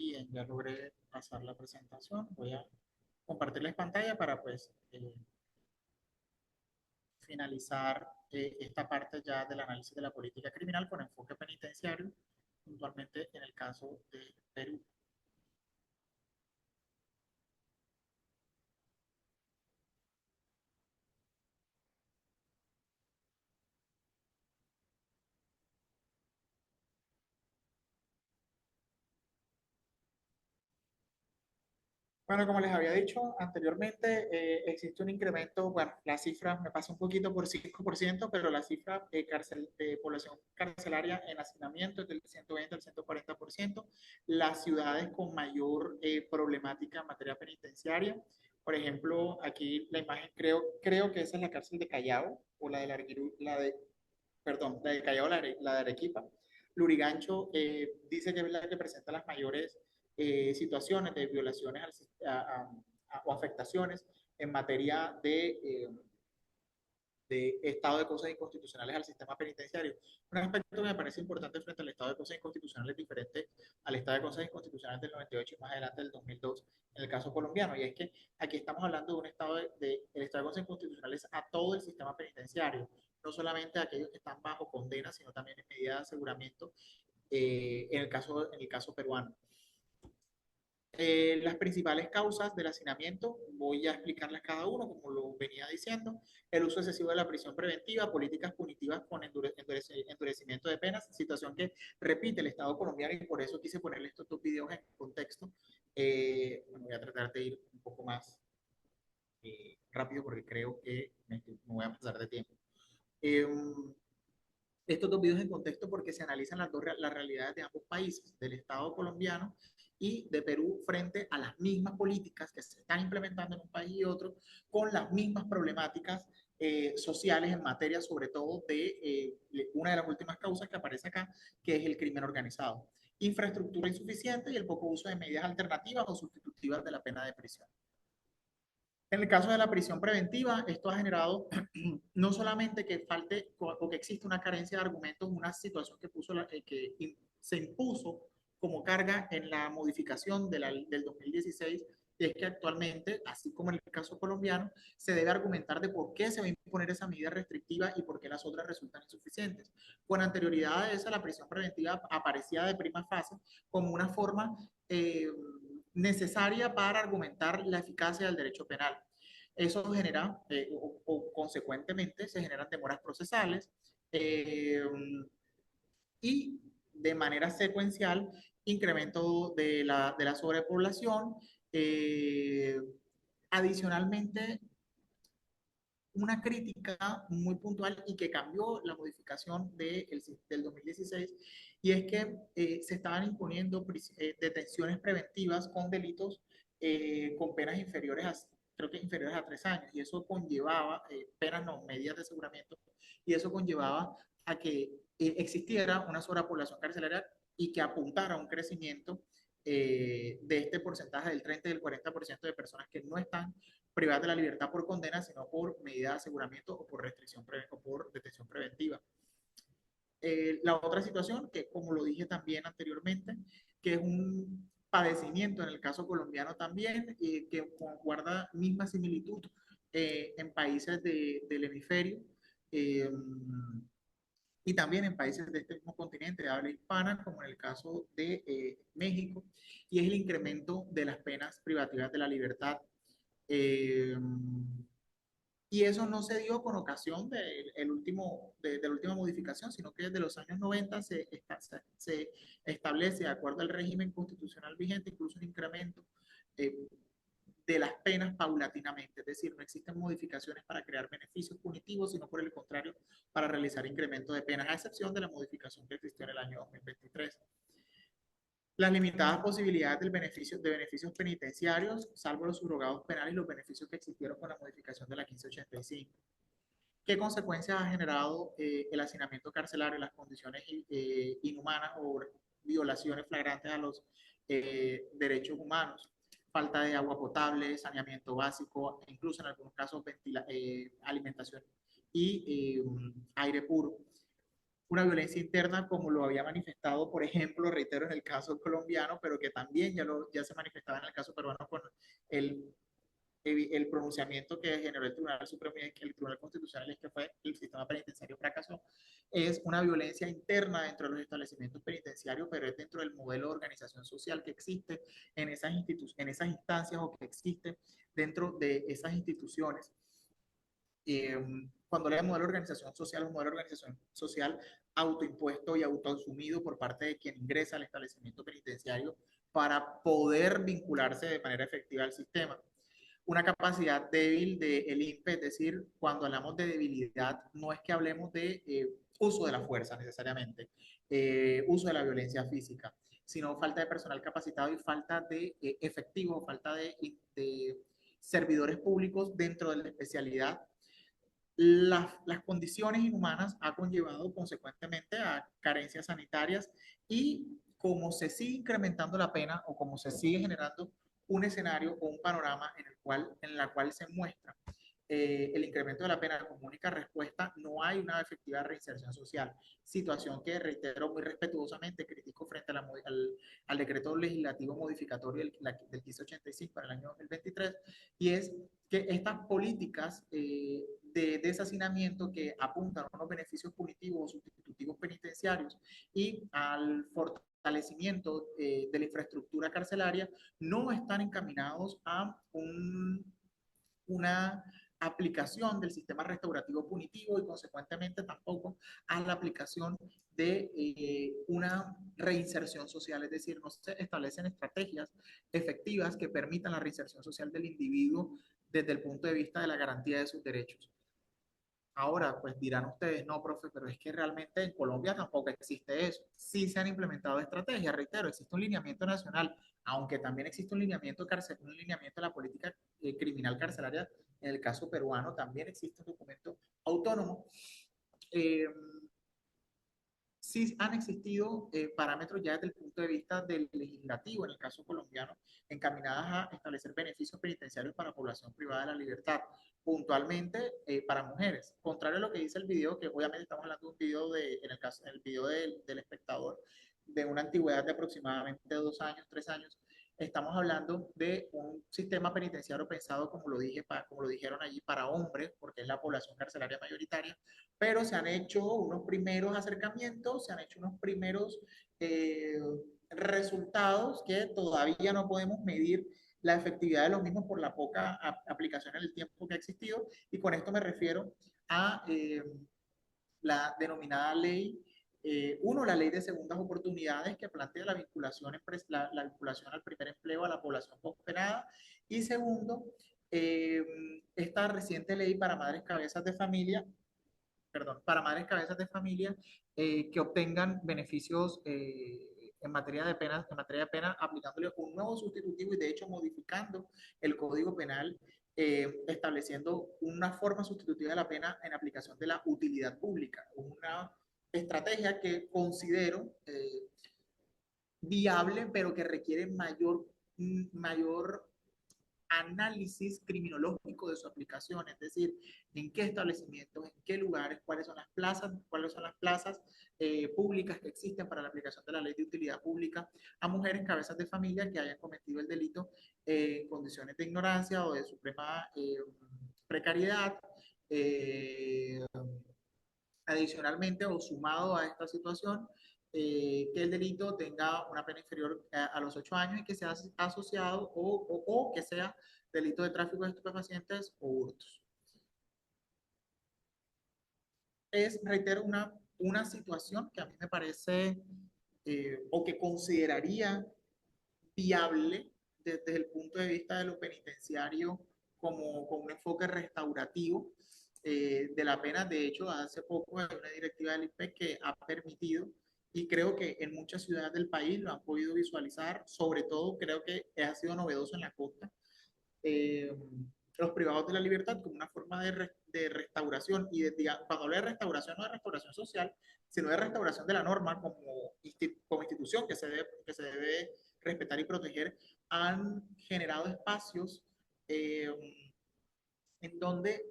B: Bien, ya logré pasar la presentación. Voy a compartirles pantalla para pues finalizar esta parte ya del análisis de la política criminal con enfoque penitenciario, puntualmente en el caso de Perú. Bueno, como les había dicho anteriormente, existe un incremento, bueno, la cifra me pasa un poquito por 5%, pero la cifra de población carcelaria en hacinamiento es del 120 al 140%. Las ciudades con mayor problemática en materia penitenciaria, por ejemplo, aquí la imagen, creo que esa es la cárcel de Callao, o la de perdón, la de Callao, la de Arequipa. Lurigancho dice que es la que presenta las mayores situaciones de violaciones o afectaciones en materia de estado de cosas inconstitucionales al sistema penitenciario. Un aspecto que me parece importante frente al estado de cosas inconstitucionales diferente al estado de cosas inconstitucionales del 98 y más adelante del 2002 en el caso colombiano, y es que aquí estamos hablando de un estado el estado de cosas inconstitucionales a todo el sistema penitenciario, no solamente a aquellos que están bajo condena, sino también en medida de aseguramiento en el caso peruano. Las principales causas del hacinamiento, voy a explicarlas cada uno, como lo venía diciendo: el uso excesivo de la prisión preventiva, políticas punitivas con endurecimiento de penas, situación que repite el Estado colombiano, y por eso quise ponerle estos dos videos en contexto. Bueno, voy a tratar de ir un poco más rápido porque creo que me voy a pasar de tiempo. Eh, estos dos videos en contexto porque se analizan las realidades de ambos países, del Estado colombiano y de Perú, frente a las mismas políticas que se están implementando en un país y otro, con las mismas problemáticas sociales en materia, sobre todo, de una de las últimas causas que aparece acá, que es el crimen organizado. Infraestructura insuficiente y el poco uso de medidas alternativas o sustitutivas de la pena de prisión. En el caso de la prisión preventiva, esto ha generado no solamente que falte o que existe una carencia de argumentos, una situación que se impuso como carga en la modificación del 2016, y es que actualmente, así como en el caso colombiano, se debe argumentar de por qué se va a imponer esa medida restrictiva y por qué las otras resultan insuficientes. Con anterioridad a esa, la prisión preventiva aparecía de prima fase como una forma necesaria para argumentar la eficacia del derecho penal. Eso genera, consecuentemente, se generan demoras procesales y de manera secuencial, incremento de la sobrepoblación. Adicionalmente, una crítica muy puntual y que cambió la modificación del 2016, y es que se estaban imponiendo detenciones preventivas con delitos con penas inferiores creo que inferiores a 3 años, y eso conllevaba, penas no, medidas de aseguramiento, y eso conllevaba a que existiera una sobrepoblación carcelaria y que apuntara a un crecimiento de este porcentaje del 30 y del 40% de personas que no están privadas de la libertad por condena, sino por medida de aseguramiento o por o por detención preventiva. La otra situación, que como lo dije también anteriormente, que es padecimiento en el caso colombiano también, que guarda misma similitud en países del hemisferio. Eh, y también en países de este mismo continente de habla hispana, como en el caso de México, y es el incremento de las penas privativas de la libertad. Eh, y eso no se dio con ocasión de la última modificación, sino que desde los años 90 se establece, de acuerdo al régimen constitucional vigente, incluso un incremento eh, de las penas paulatinamente. Es decir, no existen modificaciones para crear beneficios punitivos, sino por el contrario, para realizar incremento de penas, a excepción de la modificación que existió en el año 2023. Las limitadas posibilidades de beneficios penitenciarios, salvo los subrogados penales y los beneficios que existieron con la modificación de la 1585. ¿Qué consecuencias ha generado el hacinamiento carcelario, las condiciones inhumanas o violaciones flagrantes a los derechos humanos? Falta de agua potable, saneamiento básico, incluso en algunos casos alimentación y aire puro. Una violencia interna como lo había manifestado, por ejemplo, reitero, en el caso colombiano, pero que también ya se manifestaba en el caso peruano con el, el pronunciamiento que generó el Tribunal Supremo y el Tribunal Constitucional, es que fue el sistema penitenciario fracasó. Es una violencia interna dentro de los establecimientos penitenciarios, pero es dentro del modelo de organización social que existe en esas instancias o que existe dentro de esas instituciones. Cuando le modelo de organización social, un modelo de organización social autoimpuesto y autoasumido por parte de quien ingresa al establecimiento penitenciario para poder vincularse de manera efectiva al sistema. Una capacidad débil del INPE, es decir, cuando hablamos de debilidad, no es que hablemos de uso de la fuerza necesariamente, uso de la violencia física, sino falta de personal capacitado y falta de efectivo, falta de servidores públicos dentro de la especialidad. Las condiciones inhumanas ha conllevado consecuentemente a carencias sanitarias y como se sigue incrementando la pena o como se sigue generando un escenario o un panorama en la cual se muestra el incremento de la pena como única respuesta, no hay una efectiva reinserción social. Situación que, reitero muy respetuosamente, critico frente al decreto legislativo modificatorio del 1585 para el año 2023, y es que estas políticas de deshacinamiento que apuntan a unos beneficios punitivos o sustitutivos penitenciarios y al fortalecimiento de la infraestructura carcelaria no están encaminados a una aplicación del sistema restaurativo punitivo y consecuentemente tampoco a la aplicación de una reinserción social, es decir, no se establecen estrategias efectivas que permitan la reinserción social del individuo desde el punto de vista de la garantía de sus derechos. Ahora, pues dirán ustedes, no, profe, pero es que realmente en Colombia tampoco existe eso. Sí se han implementado estrategias, reitero, existe un lineamiento nacional, aunque también existe un lineamiento de la política criminal carcelaria. En el caso peruano también existe un documento autónomo. Sí han existido parámetros ya desde el punto de vista del legislativo, en el caso colombiano, encaminadas a establecer beneficios penitenciarios para población privada de la libertad, puntualmente para mujeres. Contrario a lo que dice el video, que obviamente estamos hablando de un video, en el video del espectador, de una antigüedad de aproximadamente 2 años, 3 años, estamos hablando de un sistema penitenciario pensado, como lo dijeron allí, para hombres, porque es la población carcelaria mayoritaria, pero se han hecho unos primeros acercamientos, se han hecho unos primeros resultados que todavía no podemos medir la efectividad de los mismos por la poca aplicación en el tiempo que ha existido, y con esto me refiero a la denominada ley, la ley de segundas oportunidades, que plantea la vinculación al primer empleo a la población postergada, y segundo, esta reciente ley para madres cabezas de familia, que obtengan beneficios en materia de pena, aplicándole un nuevo sustitutivo y de hecho modificando el Código Penal, estableciendo una forma sustitutiva de la pena en aplicación de la utilidad pública, una estrategia que considero viable, pero que requiere mayor análisis criminológico de su aplicación, es decir, en qué establecimientos, en qué lugares, cuáles son las plazas públicas que existen para la aplicación de la ley de utilidad pública a mujeres cabezas de familia que hayan cometido el delito en condiciones de ignorancia o de suprema precariedad. Eh, Adicionalmente o sumado a esta situación, que el delito tenga una pena inferior a los 8 años y que sea asociado o que sea delito de tráfico de estupefacientes o hurtos. Reitero, una situación que a mí me parece o que consideraría viable desde el punto de vista de lo penitenciario como un enfoque restaurativo de la pena. De hecho, hace poco hay una directiva del IPEC que ha permitido, y creo que en muchas ciudades del país lo han podido visualizar, sobre todo creo que ha sido novedoso en la costa, eh, los privados de la libertad como una forma de restauración, y cuando hablo de restauración no de restauración social, sino de restauración de la norma como institución que se debe respetar y proteger, han generado espacios eh, en donde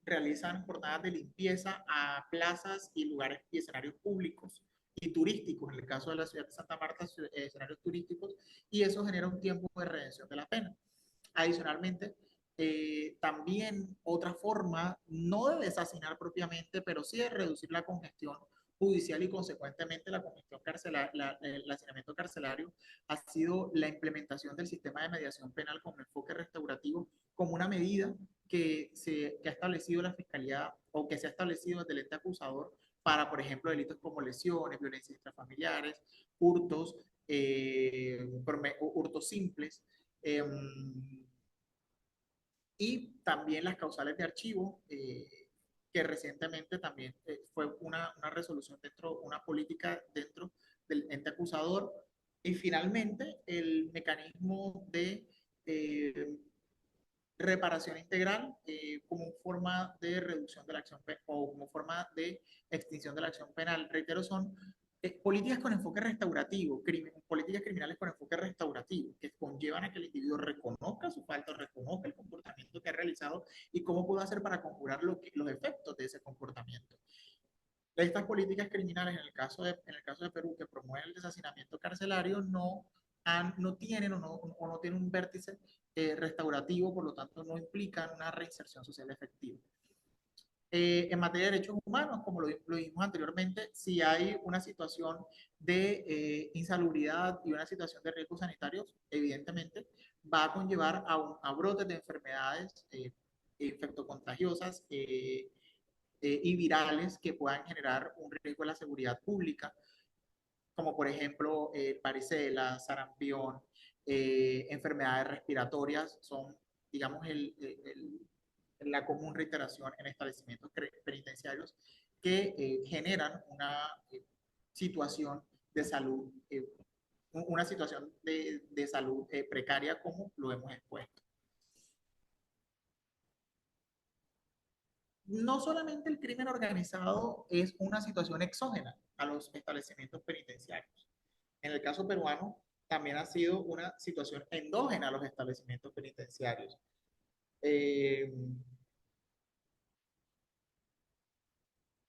B: realizan jornadas de limpieza a plazas y lugares y escenarios públicos y turísticos, en el caso de la ciudad de Santa Marta, escenarios turísticos, y eso genera un tiempo de redención de la pena. Adicionalmente, también otra forma, no de desasinar propiamente, pero sí de reducir la congestión judicial y consecuentemente la congestión carcelaria, el hacinamiento carcelario, ha sido la implementación del sistema de mediación penal con enfoque restaurativo como una medida que ha establecido la Fiscalía o que se ha establecido desde el ente acusador para, por ejemplo, delitos como lesiones, violencias intrafamiliares, hurtos, hurtos simples, eh, y también las causales de archivo, que recientemente también fue una resolución una política dentro del ente acusador. Y finalmente, el mecanismo de reparación integral como forma de reducción de la acción o como forma de extinción de la acción penal. Reitero, son políticas con enfoque restaurativo, políticas criminales con enfoque restaurativo, que conllevan a que el individuo reconozca su falta, reconozca el comportamiento que ha realizado y cómo puede hacer para conjurar los efectos de ese comportamiento. Estas políticas criminales, en el caso de Perú, que promueven el deshacinamiento carcelario, no tienen o no tienen un vértice restaurativo, por lo tanto no implican una reinserción social efectiva. En materia de derechos humanos, como lo dijimos anteriormente, si hay una situación de insalubridad y una situación de riesgos sanitarios, evidentemente va a conllevar a brotes de enfermedades infectocontagiosas y virales que puedan generar un riesgo a la seguridad pública, como por ejemplo varicela, sarampión, enfermedades respiratorias, son, digamos, la común reiteración en establecimientos penitenciarios que generan una situación de salud, una situación de salud precaria, como lo hemos expuesto. No solamente el crimen organizado es una situación exógena a los establecimientos penitenciarios. En el caso peruano, también ha sido una situación endógena a los establecimientos penitenciarios. Eh,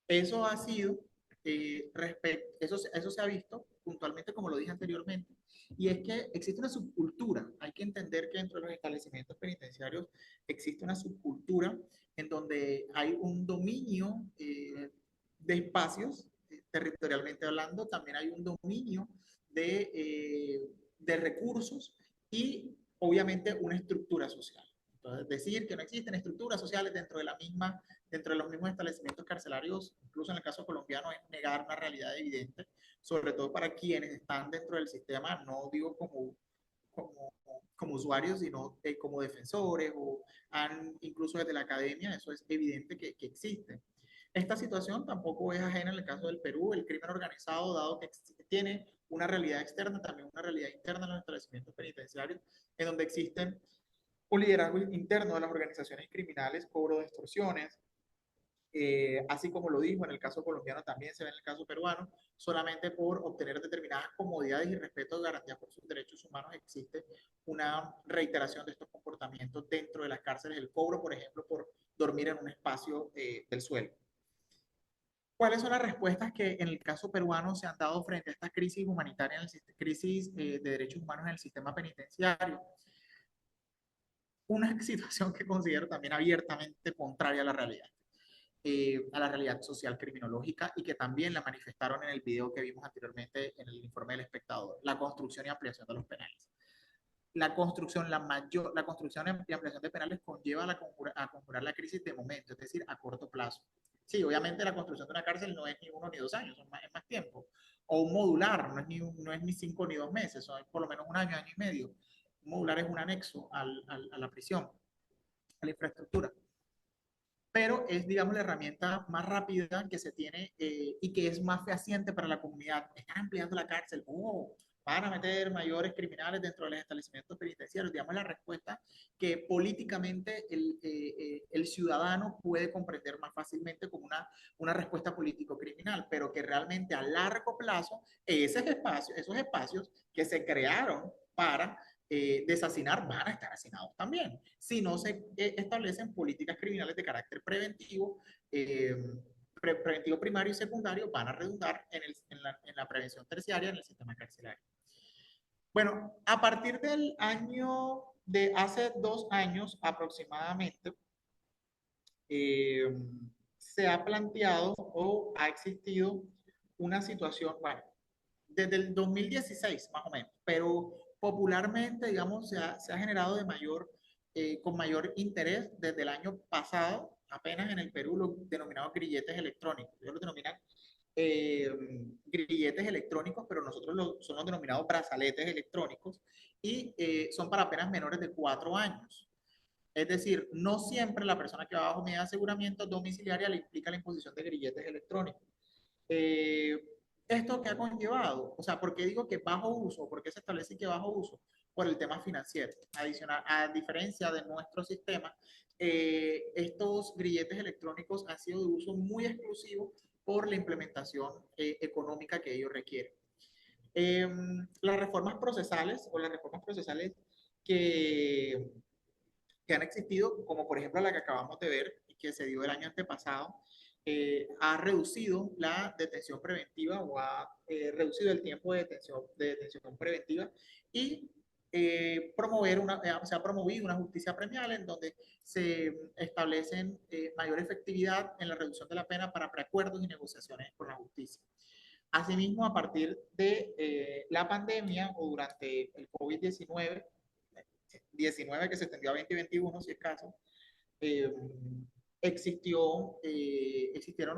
B: Eso ha sido, eso se ha visto puntualmente, como lo dije anteriormente, y es que existe una subcultura. Hay que entender que dentro de los establecimientos penitenciarios existe una subcultura en donde hay un dominio de espacios, territorialmente hablando, también hay un dominio de recursos y obviamente una estructura social. Entonces, decir que no existen estructuras sociales dentro de los mismos establecimientos carcelarios, incluso en el caso colombiano, es negar una realidad evidente, sobre todo para quienes están dentro del sistema, no digo como usuarios, sino como defensores o incluso desde la academia, eso es evidente que existe. Esta situación tampoco es ajena en el caso del Perú. El crimen organizado, dado que tiene una realidad externa, también una realidad interna en los establecimientos penitenciarios, en donde existen un liderazgo interno de las organizaciones criminales, cobro de extorsiones, así como lo dijo en el caso colombiano, también se ve en el caso peruano, solamente por obtener determinadas comodidades y respeto de garantías por sus derechos humanos existe una reiteración de estos comportamientos dentro de las cárceles, el cobro, por ejemplo, por dormir en un espacio del suelo. ¿Cuáles son las respuestas que en el caso peruano se han dado frente a esta crisis humanitaria, crisis de derechos humanos en el sistema penitenciario? Una situación que considero también abiertamente contraria a la realidad social criminológica y que también la manifestaron en el video que vimos anteriormente en el informe del espectador, la construcción y ampliación de los penales. La construcción y ampliación de penales conlleva a conjurar la crisis de momento, es decir, a corto plazo. Sí, obviamente la construcción de una cárcel no es ni 1 ni 2 años, es más tiempo. O un modular, no es ni 5 ni 2 meses, son por lo menos un año, año y medio. Un modular es un anexo a la prisión, a la infraestructura, pero es, digamos, la herramienta más rápida que se tiene y que es más fehaciente para la comunidad. Están ampliando la cárcel, van a meter mayores criminales dentro de los establecimientos penitenciarios. Digamos, la respuesta que políticamente el ciudadano puede comprender más fácilmente como una respuesta político-criminal, pero que realmente a largo plazo, esos espacios que se crearon para desasinar van a estar hacinados también. Si no se establecen políticas criminales de carácter preventivo, preventivo primario y secundario, van a redundar en la prevención terciaria en el sistema carcelario. Bueno, a partir del año de hace 2 años aproximadamente, se ha planteado o ha existido una situación, bueno, desde el 2016 más o menos, pero popularmente, digamos, se ha generado con mayor interés desde el año pasado, apenas en el Perú, los denominados grilletes electrónicos. Ellos los denominan eh, grilletes electrónicos, pero nosotros son los denominados brazaletes electrónicos y son para penas menores de 4 años. Es decir, no siempre la persona que va bajo medida de aseguramiento domiciliaria le implica la imposición de grilletes electrónicos. Eh, ¿Esto qué ha conllevado? O sea, ¿por qué digo que bajo uso? ¿Por qué se establece que bajo uso? Por el tema financiero. Adicional, a diferencia de nuestro sistema, estos grilletes electrónicos han sido de uso muy exclusivo por la implementación económica que ellos requieren. Las reformas procesales que, que han existido, como por ejemplo la que acabamos de ver y que se dio el año antepasado, ha reducido la detención preventiva o ha reducido el tiempo de detención preventiva y se ha promovido una justicia premial en donde se establecen mayor efectividad en la reducción de la pena para preacuerdos y negociaciones con la justicia. Asimismo, a partir de la pandemia o durante el COVID-19, que se extendió a 2021, si es caso, eh, existieron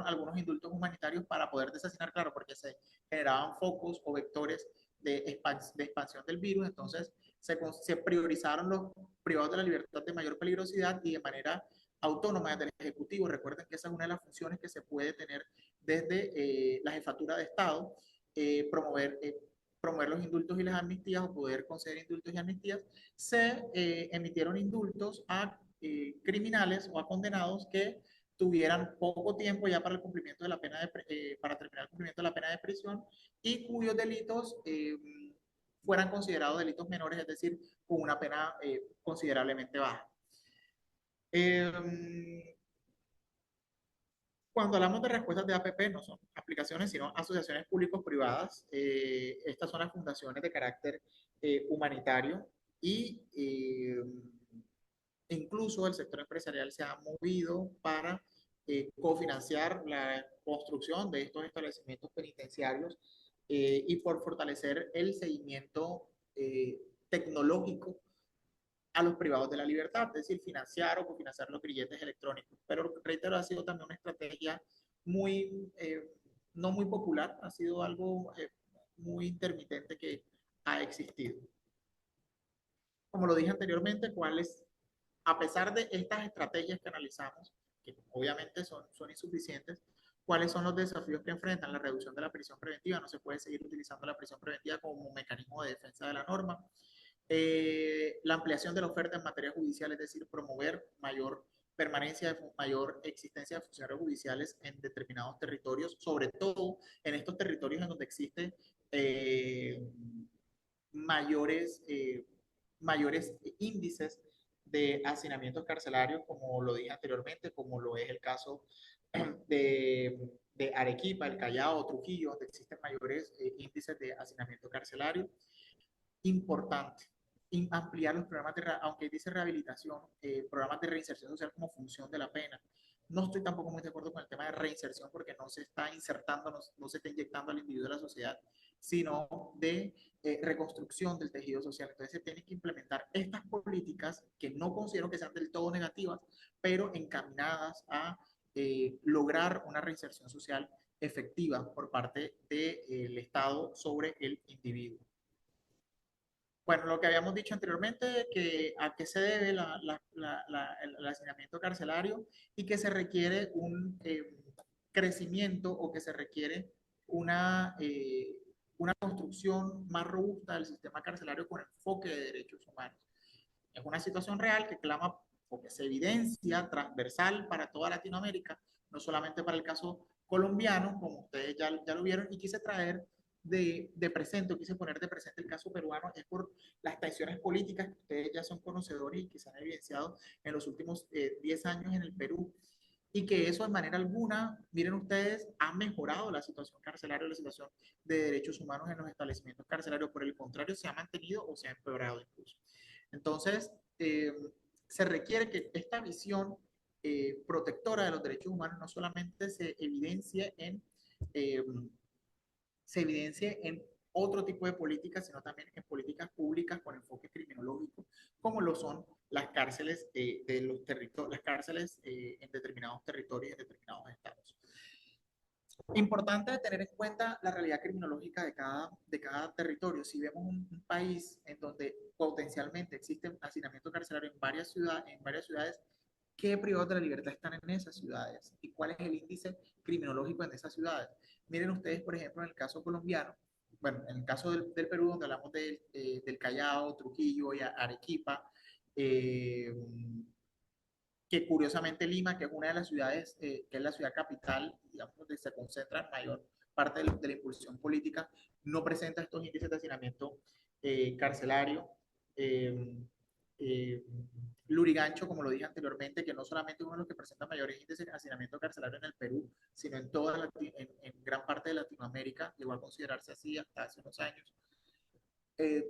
B: algunos indultos humanitarios para poder desasinar, claro, porque se generaban focos o vectores de expansión del virus, entonces se priorizaron los privados de la libertad de mayor peligrosidad y de manera autónoma desde el Ejecutivo. Recuerden que esa es una de las funciones que se puede tener desde la jefatura de Estado, promover los indultos y las amnistías o poder conceder indultos y amnistías. Se emitieron indultos a criminales o a condenados que tuvieran poco tiempo ya para el cumplimiento de la pena para terminar el cumplimiento de la pena de prisión y cuyos delitos fueran considerados delitos menores, es decir, con una pena considerablemente baja. Cuando hablamos de respuestas de APP, no son aplicaciones, sino asociaciones público-privadas. Estas son las fundaciones de carácter humanitario y incluso el sector empresarial se ha movido para cofinanciar la construcción de estos establecimientos penitenciarios y por fortalecer el seguimiento tecnológico a los privados de la libertad, es decir, financiar o cofinanciar los grilletes electrónicos. Pero reitero, ha sido también una estrategia no muy popular, ha sido algo muy intermitente que ha existido. Como lo dije anteriormente, a pesar de estas estrategias que analizamos, que obviamente son insuficientes, ¿cuáles son los desafíos que enfrentan? La reducción de la prisión preventiva. No se puede seguir utilizando la prisión preventiva como un mecanismo de defensa de la norma. La ampliación de la oferta en materia judicial, es decir, promover mayor permanencia, de mayor existencia de funcionarios judiciales en determinados territorios, sobre todo en estos territorios en donde existen eh, mayores, mayores índices de hacinamientos carcelarios, como lo dije anteriormente, como lo es el caso de Arequipa, el Callao, Trujillo, donde existen mayores índices de hacinamiento carcelario. Importante ampliar los programas de, aunque dice rehabilitación, programas de reinserción social como función de la pena. No estoy tampoco muy de acuerdo con el tema de reinserción porque no se está insertando, no se está inyectando al individuo de la sociedad, sino de reconstrucción del tejido social. Entonces se tienen que implementar estas políticas que no considero que sean del todo negativas, pero encaminadas a lograr una reinserción social efectiva por parte del Estado sobre el individuo. Bueno, lo que habíamos dicho anteriormente, que a qué se debe el hacinamiento carcelario y que se requiere un crecimiento o que se requiere una, eh, una construcción más robusta del sistema carcelario con enfoque de derechos humanos. Es una situación real que clama o que se evidencia transversal para toda Latinoamérica, no solamente para el caso colombiano, como ustedes ya lo vieron, y quise traer de presente, o quise poner de presente el caso peruano, es por las tensiones políticas que ustedes ya son conocedores y que se han evidenciado en los últimos 10 años en el Perú, y que eso de manera alguna, miren ustedes, ha mejorado la situación carcelaria, la situación de derechos humanos en los establecimientos carcelarios. Por el contrario, se ha mantenido o se ha empeorado incluso. Entonces, se requiere que esta visión protectora de los derechos humanos no solamente eh, se evidencie en otro tipo de políticas, sino también en políticas públicas con enfoque criminológico, como lo son las cárceles, las cárceles en determinados territorios y en determinados estados. Importante tener en cuenta la realidad criminológica de cada territorio. Si vemos un país en donde potencialmente existe hacinamiento carcelario en varias ciudades, ¿qué privados de la libertad están en esas ciudades? ¿Y cuál es el índice criminológico en esas ciudades? Miren ustedes, por ejemplo, en el caso colombiano, bueno, en el caso del Perú, donde hablamos del Callao, Trujillo y Arequipa, eh, que curiosamente Lima, que es una de las ciudades, que es la ciudad capital, digamos, donde se concentra mayor parte de la impulsión política, no presenta estos índices de hacinamiento carcelario. Eh, eh, Lurigancho, como lo dije anteriormente, que no solamente es uno de los que presenta mayores índices de hacinamiento carcelario en el Perú, sino en en gran parte de Latinoamérica, llegó a considerarse así hasta hace unos años. Eh,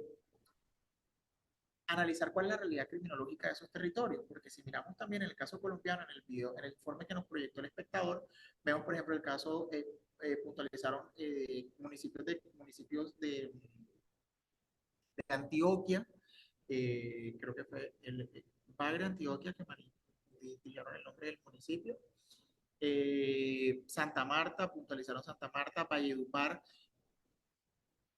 B: Analizar cuál es la realidad criminológica de esos territorios, porque si miramos también en el caso colombiano, en el video, en el informe que nos proyectó el espectador, vemos por ejemplo el caso, puntualizaron municipios de Antioquia, creo que fue el Bagre, Antioquia, que dijeron el nombre del municipio, Santa Marta, puntualizaron Santa Marta, Valledupar.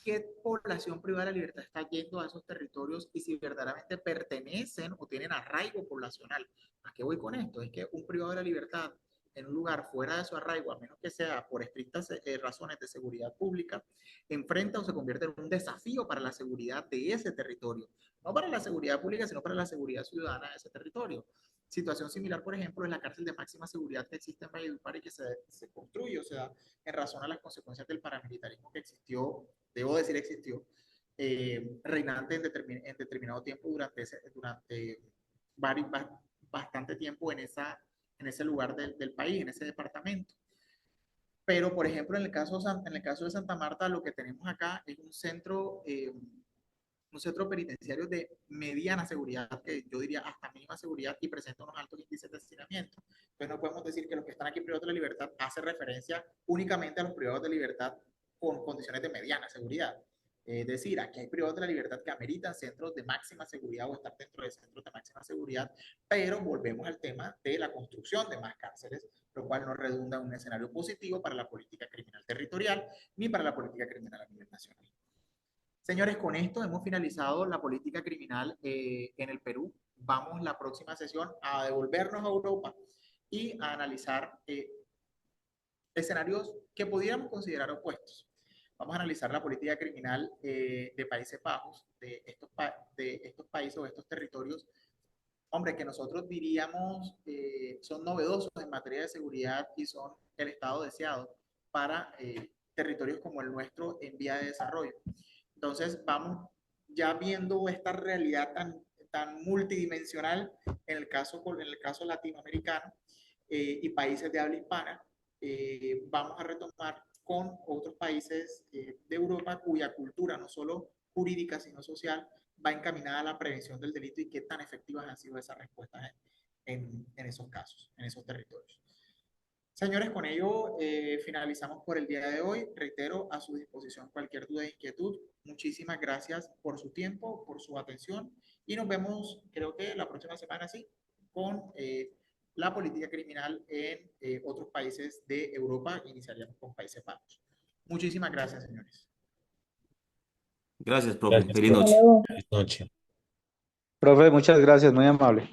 B: ¿Qué población privada de la libertad está yendo a esos territorios y si verdaderamente pertenecen o tienen arraigo poblacional? ¿A qué voy con esto? Es que un privado de la libertad en un lugar fuera de su arraigo, a menos que sea por estrictas razones de seguridad pública, enfrenta o se convierte en un desafío para la seguridad de ese territorio. No para la seguridad pública, sino para la seguridad ciudadana de ese territorio. Situación similar, por ejemplo, en la cárcel de máxima seguridad que existe en Valledupar y que se construye o se da en razón a las consecuencias del paramilitarismo que existió, debo decir existió, reinante en determinado tiempo durante bastante tiempo en ese lugar del país, en ese departamento. Pero, por ejemplo, en el caso de Santa Marta, lo que tenemos acá es un centro penitenciario de mediana seguridad, que yo diría hasta mínima seguridad, y presenta unos altos índices de hacinamiento. Entonces no podemos decir que los que están aquí privados de la libertad hace referencia únicamente a los privados de libertad con condiciones de mediana seguridad. Es decir, aquí hay privados de la libertad que ameritan centros de máxima seguridad o estar dentro de centros de máxima seguridad, pero volvemos al tema de la construcción de más cárceles, lo cual no redunda en un escenario positivo para la política criminal territorial ni para la política criminal a nivel nacional. Señores, con esto hemos finalizado la política criminal en el Perú. Vamos la próxima sesión a devolvernos a Europa y a analizar escenarios que pudiéramos considerar opuestos. Vamos a analizar la política criminal de Países Bajos, de estos países o estos territorios hombre, que nosotros diríamos son novedosos en materia de seguridad y son el estado deseado para territorios como el nuestro en vía de desarrollo. Entonces, vamos ya viendo esta realidad tan multidimensional en el caso latinoamericano y países de habla hispana, vamos a retomar con otros países de Europa cuya cultura, no solo jurídica, sino social, va encaminada a la prevención del delito y qué tan efectivas han sido esas respuestas en esos casos, en esos territorios. Señores, con ello finalizamos por el día de hoy. Reitero, a su disposición cualquier duda e inquietud. Muchísimas gracias por su tiempo, por su atención y nos vemos, creo que la próxima semana, sí, con la política criminal en otros países de Europa. Iniciaríamos con Países Bajos. Muchísimas gracias, señores.
I: Gracias, profe.
A: Gracias,
I: Feliz
A: profe.
I: noche.
A: Feliz noche.
J: Profe, muchas gracias, muy amable.